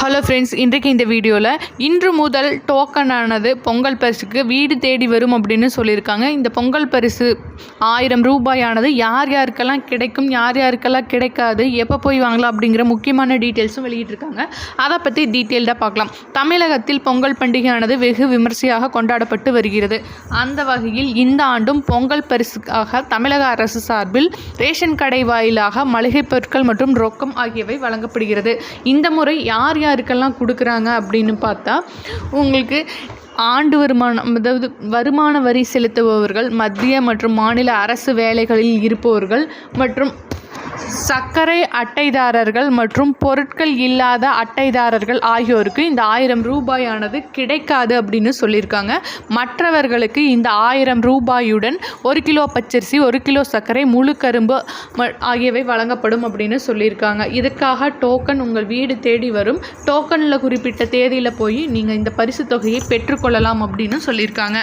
Hello friends, இன்றைக்கு இந்த வீடியோவில் இன்று முதல் டோக்கனானது பொங்கல் பரிசுக்கு வீடு தேடி வரும் அப்படின்னு சொல்லியிருக்காங்க. இந்த பொங்கல் பரிசு 1000 ரூபாயானது யார் யாருக்கெல்லாம் கிடைக்கும், யார் யாருக்கெல்லாம் கிடைக்காது, எப்போ போய் வாங்கலாம் அப்படிங்கிற முக்கியமான டீட்டெயில்ஸும் வெளியிட்டிருக்காங்க. அதை பற்றி டீட்டெயில்டாக பார்க்கலாம். தமிழகத்தில் பொங்கல் பண்டிகையானது வெகு விமர்சையாக கொண்டாடப்பட்டு வருகிறது. அந்த வகையில் இந்த ஆண்டும் பொங்கல் பரிசுக்காக தமிழக அரசு சார்பில் ரேஷன் கடை வாயிலாக மளிகை பொருட்கள் மற்றும் ரொக்கம் ஆகியவை வழங்கப்படுகிறது. இந்த முறை யார் யாருக்கெல்லாம் கொடுக்குறாங்க அப்படின்னு பார்த்தா, உங்களுக்கு ஆண்டு வருமானம், அதாவது வருமான வரி செலுத்துபவர்கள், மத்திய மற்றும் மாநில அரசு வேலைகளில் இருப்பவர்கள் மற்றும் சர்க்கரை அட்டைதாரர்கள் மற்றும் பொருட்கள் இல்லாத அட்டைதாரர்கள் ஆகியோருக்கு இந்த 1000 ரூபாயானது கிடைக்காது அப்படின்னு சொல்லியிருக்காங்க. மற்றவர்களுக்கு இந்த 1000 ரூபாயுடன் 1 கிலோ பச்சரிசி, 1 கிலோ சர்க்கரை, முழு கரும்பு ஆகியவை வழங்கப்படும் அப்படின்னு சொல்லியிருக்காங்க. இதுக்காக டோக்கன் உங்கள் வீடு தேடி வரும். டோக்கனில் குறிப்பிட்ட தேதியில் போய் நீங்கள் இந்த பரிசு தொகையை பெற்றுக்கொள்ளலாம் அப்படின்னு சொல்லியிருக்காங்க.